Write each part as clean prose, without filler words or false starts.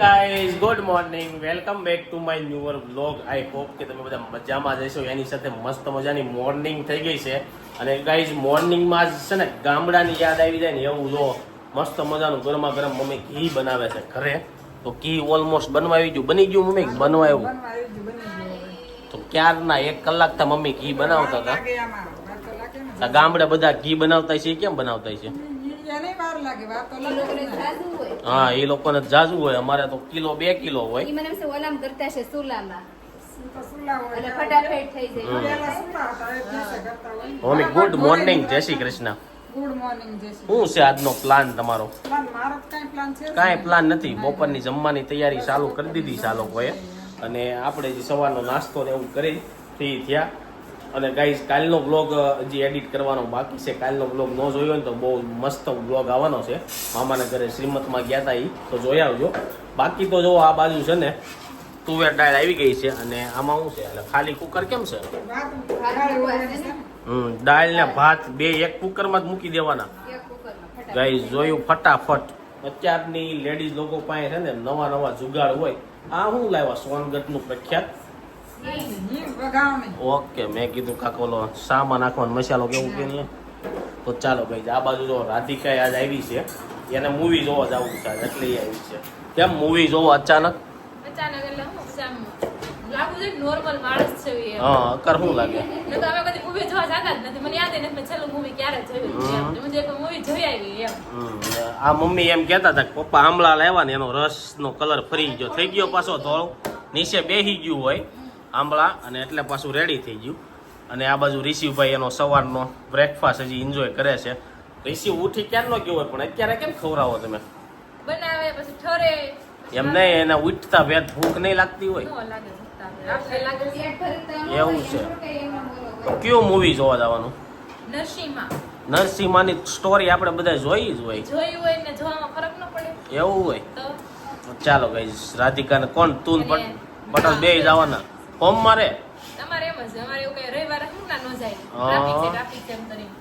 Guys good morning welcome back to my newer vlog I hope કે તમે બધા મજામાં જશો. એની સાથે મસ્ત મજાની મોર્નિંગ થઈ ગઈ છે અને ગાઈઝ મોર્નિંગમાં જ છે ને ગામડાની યાદ આવી જાય ને એવું લો મસ્ત મજાનું ગરમા ગરમ મમ્મી ઘી બનાવે છે ઘરે. તો ઘી ઓલમોસ્ટ બનવા આવી ગયું, બની ગયું મમ્મી બનવા આવ્યું તો ક્યારના 1 કલાક થી મમ્મી ઘી બનાવતા હતા. ગામડે બધા ઘી બનાવતા છે, કેમ બનાવતા છે? હા એ લોકોને જાજુ હોય, અમારે તો કિલો 2 કિલો હોય. મમ્મી ગુડ મોર્નિંગ, જય શ્રી કૃષ્ણ. Good morning. શું છે આજનો પ્લાન તમારો? કાંઈ પ્લાન નથી. બપોરની જમવાની તૈયારી ચાલુ કરી દીધી છે આ લોકોએ અને આપણે જે સવારનો નાસ્તો ને એવું કરી ફ્રી થયા. અને ગાઈઝ કાલનો બ્લોગ હજી એડિટ કરવાનો બાકી છે. કાલનો બ્લોગ ન જોયો હોય ને તો બહુ મસ્ત બ્લોગ આવવાનો છે. મામાના ઘરે શ્રીમતમાં ગયા હતા તો જોઈ આવજો. બાકી તો જો આ બાજુ છે ને તુવેર દાળ આવી ગઈ છે અને આમાં શું છે એટલે ખાલી કુકર કેમ છે? દાળ ને ભાત બે એક કુકરમાં જ મૂકી દેવાના. ગાઈઝ જોયું ફટાફટ. અત્યારની લેડીઝ લોકો પાસે છે ને નવા નવા જુગાડ હોય. આ શું લાવ્યા? સોનગઢનું પ્રખ્યાત. ઓકે, મેં કીધું કાકો ઓલો સામાં નાખવાનો મસાલો કેવું કે નહીં. તો ચાલો ભાઈ આ બાજુ જો રાધિકા આજ આવી છે, એને મૂવી જોવા જવું છે એટલે આવી છે. કેમ મૂવી જોવો અચાનક? નોર્મલ માણસ છે હા અકર શું લાગે? તો અમે કદી મૂવી જોવા જતા જ નથી. મને યાદ નથી મેં છેલ્લું મૂવી ક્યારે જોયું એમ. મુજે કોઈ મૂવી જોઈ આવી એમ. આ મમ્મી એમ કહેતા હતા કે પપ્પા આમળા લાવ્યા ને એનો રસનો કલર ફરી ગયો થઈ ગયો પાછો થોડો નીચે બેસી ગયું હોય આંબળા અને એટલે પાછું રેડી થઈ ગયું. અને આ બાજુ રિશિવભાઈ એનો સવારનો બ્રેકફાસ્ટ હજી એન્જોય કરે છે. રિશિવ ઉઠી ક્યારનો ગયો હોય પણ અત્યારે કેમ ખવડાવો તમે? બનાવે પછી ઠરે એમ નહીં, એને ઉઠતા વેત ભૂખ નહીં લાગતી હોય? એવું છે. તો કયું મૂવી જોવા જવાનું? નરસિંહાની સ્ટોરી આપણે બધા જોઈ જ હોય. જોયું હોય ને જોવામાં ફરક ન પડે એવું હોય તો ચાલો ગાઈસ રાધિકાને કોણ તું પટેલ બે જવાના ફોર્મ મારે. તમારે એમ જ અમારે એવું કઈ રવિવારે શું ના ન જાય. ટ્રાફિક છે એમ કરીને.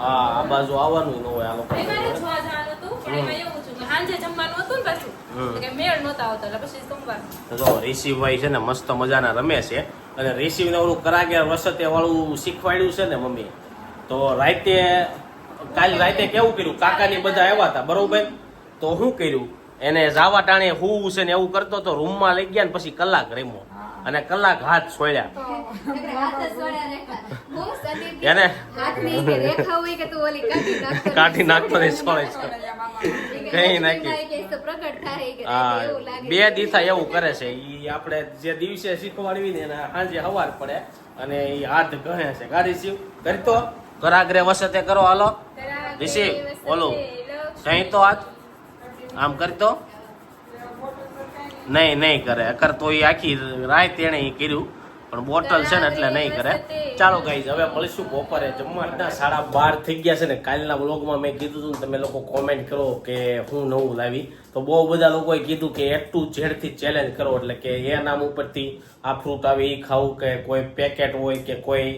હા આ બાજુ આવવાનું ન હોય આ લોકો. રવિવારે જોવા જવાનું હતું પણ એમાં એવું છે કે સાંજે જમવાનું હતું ને પાછું કે મેળ નહોતા આવતા એટલે પછી સોમવાર. જો રિશિવભાઈ છે ને મસ્ત મજાના રમે છે અને રિશિવને ઓલું કરાગ્યા વસતે વાળું શીખવાડ્યું છે ને મમ્મી. તો કાલ રાતે કેવું કર્યું, કાકાની બધા આવ્યા હતા બરોબર. તો શું કર્યું એને જાવા ટાણે હું છે ને એવું કરતો તો રૂમમાં લઈ ગયા ને પછી કલાક રમ્યો અને કલાક હાથ છોડ્યા એને કાઢી નાખતો છોડે કઈ નાખી. હા 2 દિવસ એવું કરે છે. ઈ આપણે જે દિવસે શીખવાડવી ને એના સાંજે સવાર પડે અને ઈ હાથ કહે છે ગાડી શીવ કરતો કરાગરે વસતે કરો હાલો રિશિવ ઓલું કઈ તો હાથ આમ કરતો નહીં કરે અકર તો એ આખી રાત એને એ કર્યું પણ બોટલ છે ને એટલે નહીં કરે. ચાલો ગાઈઝ હવે મળીશું બપોરે જમવાના 12:30 થઈ ગયા છે ને. કાલના બ્લોગમાં મેં કીધું હતું તમે લોકો કોમેન્ટ કરો કે હું નવું લાવી તો બહુ બધા લોકોએ કીધું કે A to Z થી ચેલેન્જ કરો એટલે કે એ નામ ઉપરથી આ ફ્રૂટ આવે એ ખાવું કે કોઈ પેકેટ હોય કે કોઈ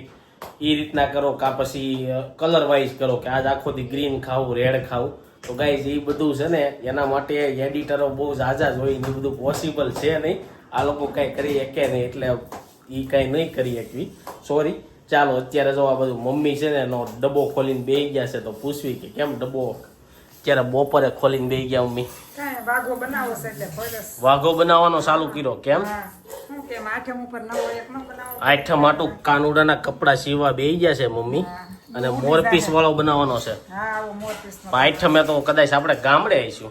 એ રીતના કરો કા પછી કલર વાઇઝ કરો કે આજ આખો દી ગ્રીન ખાવું રેડ ખાવું. તો ગાઈઝ એ બધું છે ને એના માટે એડિટરો બહુ ઝાઝા જ હોય એ બધું પોસિબલ છે નહીં. આ લોકો કંઈ કરી શકે નહીં એટલે એ કંઈ નહીં કરી શકવી, સોરી. ચાલો અત્યારે જો આ બધું મમ્મી છે ને એનો ડબ્બો ખોલીને બેસી ગયા છે તો પૂછવી કે કેમ ડબ્બો અત્યારે બપોરે ખોલીને બેસી ગયા મમ્મી? વાઘો બનાવવાનો ચાલુ કર્યો. કેમ? આઠમ માટું કાનુડાના કપડા સીવવા બેસી ગયા છે મમ્મી અને મોરપીસ વાળો બનાવવાનો છે. આઠમે તો કદાચ આપણે ગામડે આવીશું.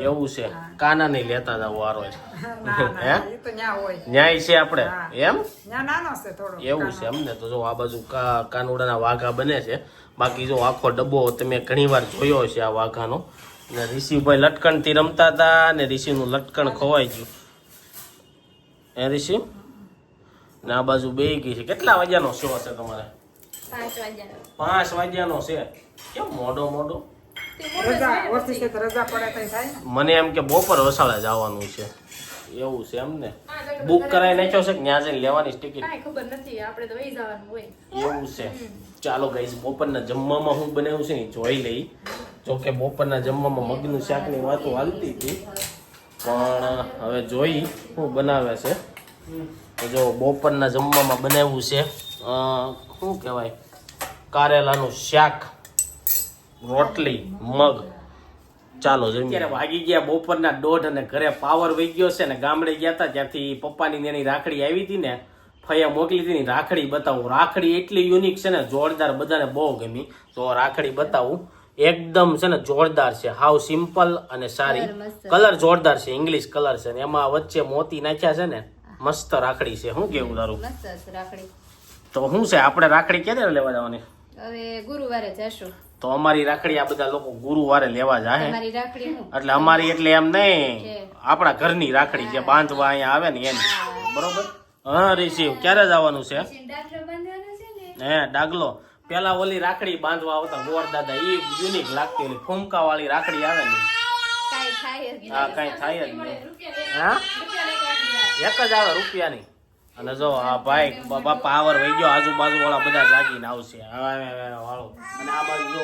એવું છે? કાના નહીં લેતા જાવ વારો ન્યાય છે આપણે એમ? એવું છે અમને તો જો આ બાજુ કાનુડાના વાઘા બને છે. બાકી જો આખો ડબ્બો તમે ઘણી વાર જોયો છે આ વાઘાનો. ને રિશિવભાઈ લટકણ થી રમતા હતા ને રિશિવનું લટકણ ખોવાઈ ગયું. એ રિશિવ ને આ બાજુ બે ગઈ છે. કેટલા વાગ્યાનો શો છે તમારે? 5 વાગ્યાનો છે. કેમ મોડો? મને એમ કે બપોર વસાળે જવાનું છે. એવું છે એમ ને બુક કરાવી નાખ્યો છે કે ત્યાં જઈને લેવાની ટિકિટ કાંઈ ખબર નથી આપણે તો વહી જવાનું હોય એવું છે ચાલો ગાઈસ બપોરના જમવામાં હું બનાવ્યું છે ને જોઈ લઈ જોકે બપોરના જમવામાં મગનું શાકની વાતો હાલતી હતી પણ હવે જોઈ શું બનાવે છે તો જો બપોરના જમવામાં બનાવ્યું છે શું કહેવાય કારેલાનું શાક રોટલી મગ ચાલો જમીએ અત્યારે વાગી ગયા બપોરના 1:30 અને ઘરે પાવર વહી ગયો છે ને ગામડે ગયા હતા ત્યાંથી પપ્પાની એની રાખડી આવી હતી ને ફયા મોકલી હતી ને રાખડી બતાવું રાખડી એટલી યુનિક છે ને જોરદાર બધાને બહુ ગમી તો રાખડી બતાવું એકદમ છે ને જોરદાર છે હાવ સિમ્પલ અને સારી કલર જોરદાર છે ઇંગ્લિશ કલર છે ને એમાં વચ્ચે મોતી નાખ્યા છે ને મસ્ત રાખડી છે શું કેવું તારું રાખડી તો શું છે આપણે રાખડી ક્યારે લેવા જવાની હવે ગુરુવારે જશું તો અમારી રાખડી આ બધા લોકો ગુરુવારે લેવા જાય તમારી રાખડી હું એટલે અમારી એટલે એમ નહીં આપણા ઘરની રાખડી જે બાંધવા અહીંયા આવે ને એમ બરોબર હા રિસીવ ક્યારે જવાનું છે ડાકરો બાંધવાનો છે ને હે ડાગલો પેલા ઓલી રાખડી બાંધવા આવતા ગોર દાદા એ યુનિક લાગતી ઓલી ફૂમકા વાળી રાખડી આવે ને કાઈ થાય જ હા કઈ થાય જ નહીં રૂપિયા હા એક જ આવે રૂપિયાની અને જો આ ભાઈ બાપા પાવર વહી ગયો આજુબાજુ વાળા બધા જાગીને આવશે વાળો અને આ બાજુ જો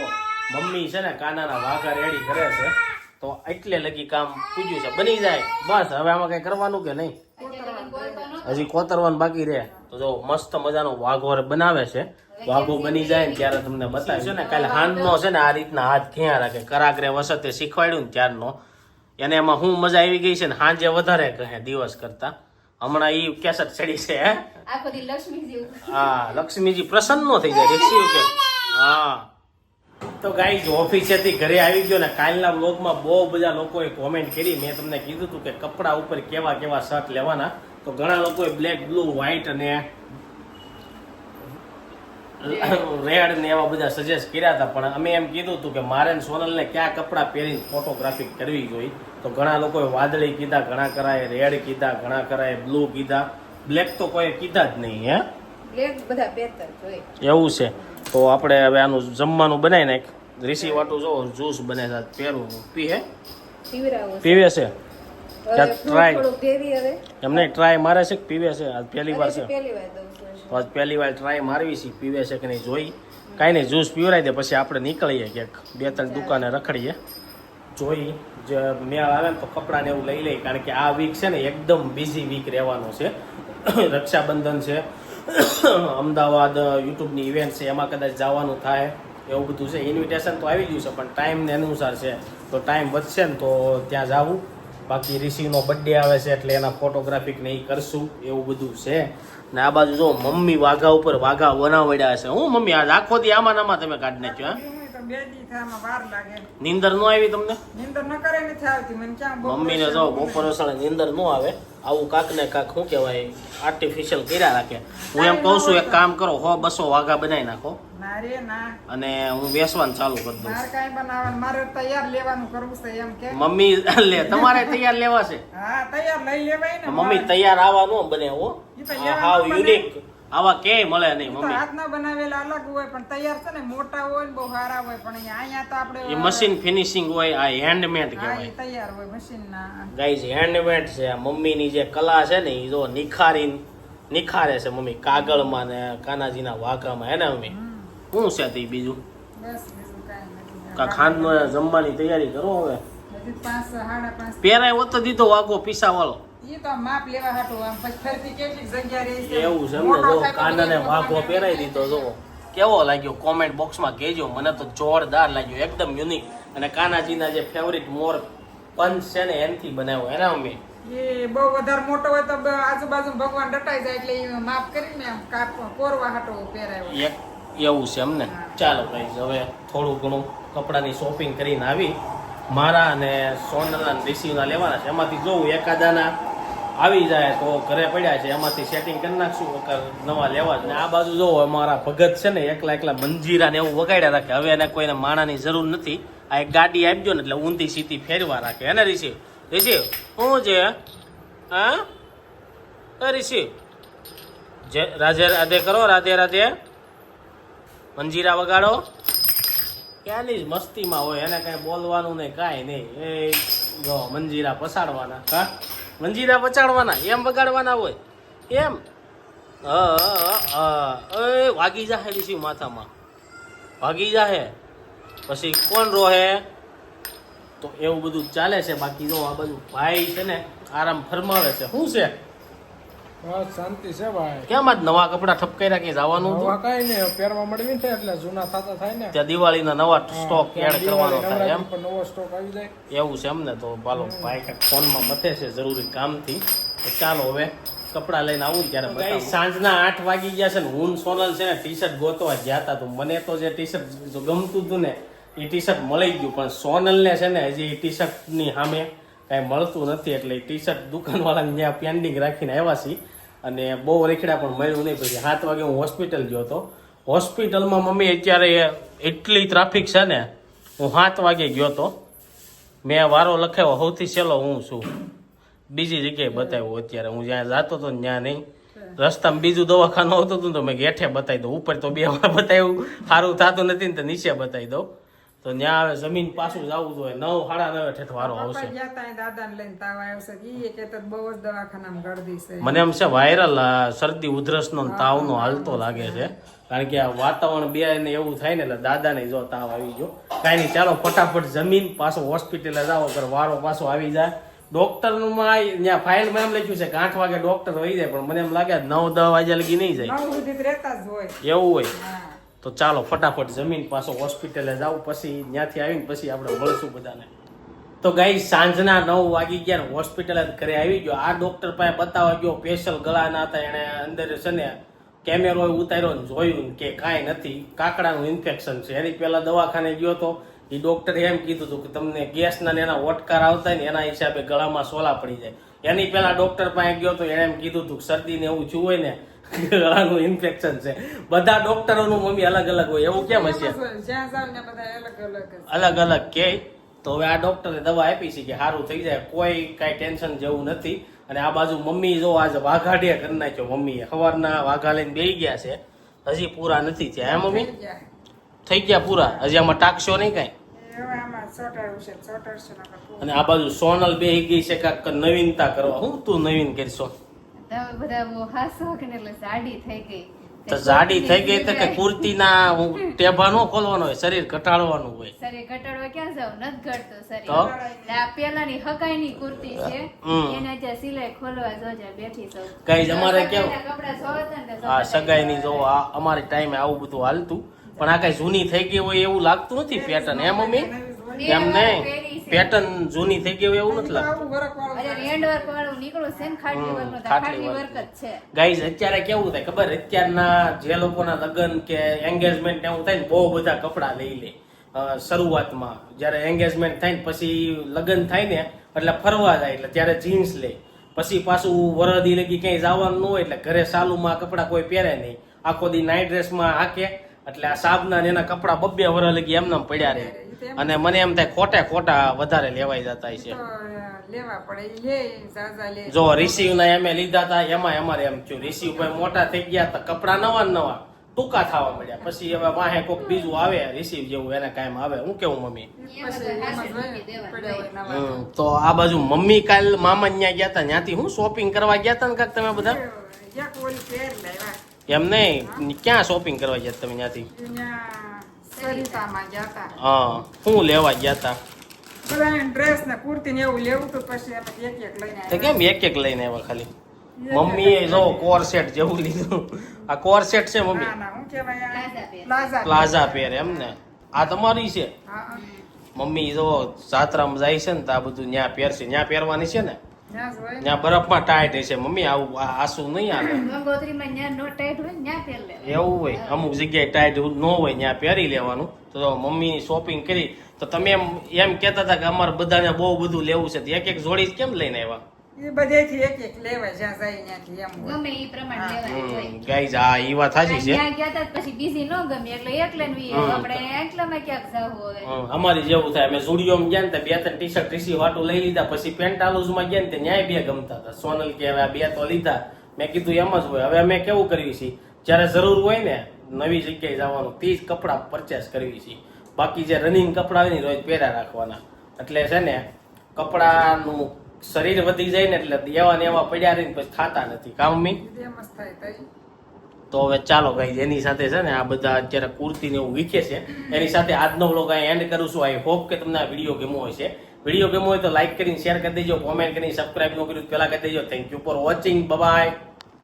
મમ્મી છે ને કાનાના વાઘા રેડી કરે છે તો એટલે લગી કામ પૂજ્યું છે બની જાય બસ હવે આમાં કઈ કરવાનું કે નહીં હજી કોતરવાનું બાકી રહે તો જો મસ્ત મજાનો વાઘોર બનાવે છે વાઘો બની જાય ને ત્યારે તમને બતાવીશું ને કાલે હાંજનો છે ને આ રીતના હાથ ક્યાં રાખે કરાગ્રે વસતે શીખવાડ્યું ને ત્યારનો એને એમાં હું મજા આવી ગઈ છે ને હાંજે વધારે કહે દિવસ કરતા હમણાં ઈ કેસેટ ચડી છે હે આખો દી લક્ષ્મીજી હા લક્ષ્મીજી પ્રસન્ન નો થઈ જાય રિક્ષી કે હા તો ગાઈઝ ઓફિસેથી ઘરે આવી ગયો ને કાલના વ્લોગમાં બહુ બધા લોકોએ કોમેન્ટ કરી મેં તમને કીધું હતું કે કપડા ઉપર કેવા કેવા શર્ટ લેવાના તો ઘણા લોકોએ બ્લેક બ્લુ વ્હાઈટ અને રેડ ને એવા બધા સજેસ્ટ કર્યા હતા પણ અમે એમ કીધું હતું કે મારે ને સોનલને કયા કપડાં પહેરીને ફોટોગ્રાફી કરવી જોઈએ તો ઘણા લોકોએ વાદળી કીધા ઘણા કરાએ રેડ કીધા ઘણા કરાએ બ્લુ કીધા બ્લેક તો કોઈ કીધા જ નહીં હે બ્લેક બધા પહેરતા જોઈ એવું છે તો આપણે હવે આનું જમવાનું બનાવી નાખ રીસી વાટું જો જ્યુસ બને છે પેરું પીએ પીવરાવો પીવે છે ટ્રાય થોડું દેવી હવે એમને ટ્રાય મારે છે કે પીવે છે આજ પહેલી વાર છે પહેલી વાર દઉં છું તો આજ પહેલી વાર ટ્રાય મારવી છે પીવે છે કે નહીં જોઈ કાંઈ નહીં જ્યુસ પીવરાઈ દે પછી આપણે નીકળીએ ક્યાંક 2-3 દુકાને રખડીએ જોઈ જે મેળ આવે ને તો કપડાને એવું લઈ લઈએ કારણ કે આ વીક છે ને એકદમ બિઝી વીક રહેવાનો છે રક્ષાબંધન છે અમદાવાદ યુટ્યુબની ઇવેન્ટ છે એમાં કદાચ જવાનું થાય એવું બધું છે ઇન્વિટેશન તો આવી ગયું છે પણ ટાઈમને અનુસાર છે તો ટાઈમ વધશે ને તો ત્યાં જાવું બાકી રિશીનો બર્થડે આવે છે એટલે એના ફોટોગ્રાફિક ને એ કરશું એવું બધું છે ને આ બાજુ જો મમ્મી વાઘા ઉપર વાઘા બનાવડ્યા છે હું મમ્મી આજ આખો દી આમાં નામાં તમે કાઢી નાખ્યો નીંદર નો આવી તમને મમ્મીને જો બપોર વસાડે નીંદર નો આવે આવું કાક ને કાક શું કહેવાય આર્ટિફિશિયલ કર્યા રાખે હું એમ કહું છું એક કામ કરો 100-200 વાઘા બનાવી નાખો અને હું વેચવાનું ચાલુ કરી દઉં મમ્મી લે તમારે તૈયાર લેવા છે મમ્મી તૈયાર આવા નો બને હો હાવ યુનિક આવા કે મળે નહીં મમ્મી હાથના બનાવેલા અલગ હોય પણ તૈયાર છે ને મોટા હોય ને બહુ સારા હોય પણ અહીંયા તો આપણે એ મશીન ફિનિશિંગ હોય આ હેન્ડમેડ કહેવાય તૈયાર હોય મશીન ના ગાઈઝ હેન્ડમેડ છે મમ્મીની જે કલા છે ને એ જો નિખારે છે મમ્મી કાગળમાં ને કાનાજીના વાઘામાં હે ને મમ્મી શું છે તે બીજું બસ બીજું કાંઈ નથી કા ખાંડનો જમવાની તૈયારી કરો હવે હજી 5-5:30 પહેરાય હોત તો દીધો વાઘો પીસા વાળો ઈ તો માપ લેવા હાટું આમ પછી ફરતી કેટલી જગ્યા રહી છે એવું છે એમને જો કાનાને વાઘો પહેરાઈ દીધો જો કેવો લાગ્યો કોમેન્ટ બોક્સમાં કહેજો મને તો જોરદાર લાગ્યો એકદમ યુનિક અને કાનાજીના જે ફેવરિટ મોર પંચ છે ને એનથી બનાવ્યો એના મમ્મી એ બહુ વધારે મોટો હોય તો આજુબાજુ ભગવાન ડટાઈ જાય એટલે ઈ માપ કરીને આમ કોરવા હાટું પહેરાયો એવું છે એમને ચાલો ગાઈઝ હવે થોડું ઘણું કપડાની શોપિંગ કરીને આવી મારા અને સોનલના રિસીવના લેવાના છે એમાંથી જોઉં એકાદાના આવી જાય તો ઘરે પડ્યા છે એમાંથી સેટિંગ કરી નાખશું નવા લેવા છે આ બાજુ જોવો અમારા ભગત છે ને એકલા મંજીરા ને એવું વગાડ્યા રાખે હવે એને કોઈને માણાની જરૂર નથી આ એક ગાડી આપજો ને એટલે ઊંધી સીધી ફેરવા રાખે હે ને રિસીવ શું છે હા રિસીવ રાધે રાધે કરો રાધે રાધે મંજીરા વગાડો ક્યાંની જ મસ્તીમાં હોય એને કઈ બોલવાનું નહીં કાંઈ નહીં એ જો મંજીરા પસાડવાના હા મંજીરા વચાડવાના એમ વગાડવાના હોય એમ એ વાગી જાહે ઋષિ માથામાં ભાગી જાહે પછી કોણ રોહે તો એવું બધું ચાલે છે. બાકી જો આ બધું ભાઈ છે ને આરામ ફરમાવે છે. શું છે બસ શાંતિ છે ભાઈ. કેમ આજ નવા કપડા ઠપકાર્યા કે જવાનું હતું? નવા કઈ ને પહેરવા મળવી ને એટલે જૂના થતા થાય ને. ત્યાં દિવાળીના નવા સ્ટોક એડ કરવાનો થાય એમ નવો સ્ટોક આવી જાય. એવું છે એમને. તો બાલો ભાઈ કાંઈક ફોનમાં મથે છે જરૂરી કામથી. તો ચાલો હવે કપડા લઈને આવું ત્યારે બતાવું. સાંજના 8 વાગી ગયા છે ને હું સોનલ છે ને ટી શર્ટ ગોતવા ગયા હતા. તો મને તો જે ટી શર્ટ ગમતું હતું ને એ ટી શર્ટ મળી ગયું, પણ સોનલને છે ને હજી એ ટી શર્ટની સામે કાંઈ મળતું નથી. એટલે ટી શર્ટ દુકાનવાળાને ત્યાં પેન્ડિંગ રાખીને આવ્યા છીએ અને બહુ રેખડા પણ મળ્યું નહીં. પછી 7 વાગે હું હોસ્પિટલ ગયો હતો. હોસ્પિટલમાં મમ્મી અત્યારે એટલી ટ્રાફિક છે ને, હું 7 વાગે ગયો હતો. મેં વારો લખાવ્યો સૌથી સહેલો હું છું. બીજી જગ્યાએ બતાવ્યું. અત્યારે હું જ્યાં જતો હતો ને ત્યાં નહીં. રસ્તામાં બીજું દવાખાનું આવતું હતું તો મેં ગેઠે બતાવી દઉં. ઉપર તો 2 વાર બતાવ્યું, સારું થતું નથી ને તો નીચે બતાવી દઉં. તો ત્યાં હવે જમીન પાછું જવું જોઈએ. 9 સાડા 9 ઠેઠ વારો આવશે. ગયા તા દાદાને લઈને તાવ આવ્યો છે. ઈ કે તો બહુ જ દવાખાનામાં ગરદી છે. મને એમ છે વાયરલ શરદી ઉધરસનો ને તાવનો હાલતો લાગે છે. કારણ કે આ વાતાવરણ બે ને એવું થાય ને એટલે દાદાને જો તાવ આવી ગયો. કાંઈ નહીં, ચાલો ફટાફટ જમીન પાછો હોસ્પિટલે જાઓ અગર વારો પાછો આવી જાય. ડોક્ટરમાં ત્યાં ફાઇલમાં એમ લખ્યું છે કે 8 વાગે ડોક્ટર વહી જાય, પણ મને એમ લાગે 9-10 વાગ્યા લગી નહીં જાય. 9 સુધી રહેતા જ હોય. એવું હોય હા. તો ચાલો ફટાફટ જમીન પાછો હોસ્પિટલે જાવ. પછી ત્યાંથી આવીને પછી આપણે મળશું બધાને. તો ગાઈ સાંજના 9 વાગી ગયા ને હોસ્પિટલે ઘરે આવી ગયો. આ ડોક્ટર પાસે બતાવવા ગયો. સ્પેશિયલ ગળાના હતા, એને અંદર છે ને કેમેરો ઉતાર્યો ને જોયું કે કાંઈ નથી, કાકડાનું ઇન્ફેક્શન છે. એની પહેલા દવાખાને ગયો તો એ ડોક્ટરે એમ કીધું હતું કે તમને ગેસના ને એના ઓટકાર આવતા ને એના હિસાબે ગળામાં સોલા પડી જાય. એની પહેલા ડોક્ટર પાસે ગયો તો એને એમ કીધું હતું કે શરદીને એવું થયું હોય ને ગળાનું ઇન્ફેક્શન છે. બધા ડોક્ટરોનું મમ્મી અલગ અલગ હોય એવું કેમ હશે? જ્યાં જાવ ને બધા અલગ અલગ જ. અલગ અલગ કે. તો હવે આ ડોક્ટરે દવા આપી છે કે સારું થઈ જાય, કોઈ કાંઈ ટેન્શન જેવું નથી. અને આ બાજુ મમ્મી જો આજે વાઘાડિયા કરી નાખ્યો. મમ્મીએ સવારના વાઘા લઈને બેસી ગયા છે, હજી પૂરા નથી થયા. હે મમ્મી? થઈ ગયા પૂરા? હજી આમાં ટાકશો નહીં કાંઈ? હવે આમાં ચોટાડવું છે, ચોટાડશું નકર પૂરું. અને આ બાજુ સોનલ બેસી ગઈ છે કાંઈક નવીનતા કરવા. હું તું નવીન કરશો? તમે બધા બહુ હાસો કે ને એટલે જાડી થઈ ગઈ. તો જાડી થઈ ગઈ તો કે કુર્તીના ટેભા નો ખોલવાનો હોય, શરીર ઘટાડવાનું હોય. શરીર ઘટાડવા ક્યાં જાવ? નથી ઘટતો શરીર. તો? એટલે આ પેલાની હકાઈની કુર્તી છે એને અત્યારે સિલાઈ ખોલવા જોજે બેઠી છું. કઈ જ અમારે કેવું કપડા જોતા ને આ સગાઈની જો આ અમારી ટાઈમે આવું બધું હાલતું, પણ આ કઈ જૂની થઈ ગઈ હોય એવું લાગતું નથી પેટર્ન. હે મમ્મી? એમ નહીં, પેટર્ન જૂની થઈ ગઈ હોય એવું નથી લાગતું. આવું વરખ વાળું અરે રેન્ડ વર્ક વાળું નીકળું છે ને ખાટલી વર્ક નું. ખાટલી ખાટલી વર્ક. વર્ક જ છે. ગાઈઝ અત્યારે કેવું થાય ખબર? અત્યારના જે લોકોના લગ્ન કે એન્ગેજમેન્ટ એવું થાય ને બહુ બધા કપડા લઈ લે શરૂઆતમાં. જ્યારે એન્ગેજમેન્ટ થાય ને પછી લગ્ન થાય ને એટલે ફરવા જાય એટલે ત્યારે જીન્સ લે. પછી પાછું વરદી લગી ક્યાંય જવાનું ન હોય એટલે ઘરે સાલુમાં કપડા કોઈ પહેરે નહીં. આખો દી નાઇટ ડ્રેસમાં હાકે એટલે આ સાબના એના કપડા 2 વરસ લગી એમનામ પડ્યા રહે. અને મને એમ થાય ખોટા વધારે લેવાઈ જતા છે. તો લેવા પડે. ઈ લે ઝાઝા લે. જો રિસીવ ના એમે લીધા હતા એમાં અમારે એમ થયું, રિસીવ ભાઈ મોટા થઈ ગયા તો કપડા નવા નવા ટૂંકા થવા મળ્યા. પછી હવે વાહે કોઈક બીજું આવે રિસીવ જેવું એને કાયમ આવે. હું કેવું મમ્મી? પછી એમ જ હોય, પડ્યા હોય નવા. તો આ બાજુ મમ્મી કાલ મામા ત્યાં ગયા હતા, ત્યાંથી હું શોપિંગ કરવા ગયા હતા ને કાક તમે બધા? એક ઓલી પહેર લાવ્યા. એમ નહીં, ક્યાં શોપિંગ કરવા ગયા તમે ત્યાંથી? અહીંયા સરિતામાં ગયા તા. હા, શું લેવા ગયા હતા? બધા ડ્રેસ ને કુર્તી ને એવું લેવું તો પછી અમે એક લઈને તો કેમ એક લઈને આવ્યા ખાલી? મમ્મીએ જો કોર સેટ જેવું લીધું. આ કોર સેટ છે મમ્મી? ના ના હું કહેવાય પ્લાઝા પહેર. પ્લાઝા પ્લાઝા પહેર એમ ને? આ તમારી છે? હા મમ્મી જો જાત્રામાં જાય છે ને તો આ બધું ન્યા પહેરશે. ન્યા પહેરવાની છે ને? ત્યાં જ હોય. ત્યાં બરફમાં ટાઈટ હશે મમ્મી. આવું આસુ નહીં આવે. ગંગોત્રીમાં ન્યા નો ટાઈટ હોય ને ન્યા પહેર લે. એવું હોય, અમુક જગ્યાએ ટાઈટ ન હોય ત્યાં પહેરી લેવાનું. તો મમ્મી શોપિંગ કરી તો તમે એમ કહેતા હતા કે અમારે બધાને બહુ બધું લેવું છે, તો એક જોડી કેમ લઈને આવ્યા? એ બધેથી એક લેવાય જ્યાં જાય ત્યાંથી એમ હોય. ગમે ઈ પ્રમાણે લેવાય હોય. ગાઈઝ આ ઈ વાત સાચી છે. ત્યાં ગયા તા પછી બીજી ન ગમે એટલે એકલે ને વી આપણે એટલામાં ક્યાંક જાવું હવે. અમારી જેવું થાય. અમે સ્ટુડિયોમાં ગયા ને 2-3 ટી-શર્ટ રીસી વાટું લઈ લીધા. પછી પેન્ટાલુઝમાં ગયા ને ન્યાય 2 ગમતા હતા. સોનલ કે હવે આ 2 તો લીધા. મેં કીધું એમ જ હોય. હવે અમે કેવું કરવી છીએ, જ્યારે જરૂર હોય ને નવી જગ્યાએ જવાનું તે જ કપડાં પરચેસ કરવી છીએ. બાકી જે રનિંગ કપડાં હોય ને રોજ પહેર્યા રાખવાના. એટલે છે ને કપડાનું શરીર વધી જાય ને એટલે એવા ને એવા પડ્યા રહીને પછી ખાતા નથી કામ મમ્મી એમ જ થાય તાઈ. તો હવે ચાલો ગાઈઝ એની સાથે છે ને આ બધા અત્યારે કુર્તી ને એવું વીખે છે એની સાથે આજનો વ્લોગ અહીં એન્ડ કરું છું. આઈ હોપ કે તમને આ વિડીયો ગમ્યો હશે. વિડીયો ગમ્યો હોય તો લાઈક કરીને શેર કરી દેજો, કોમેન્ટ કરીને સબસ્ક્રાઇબ ન કર્યું પેલા કરી દેજો. Thank you for watching. By.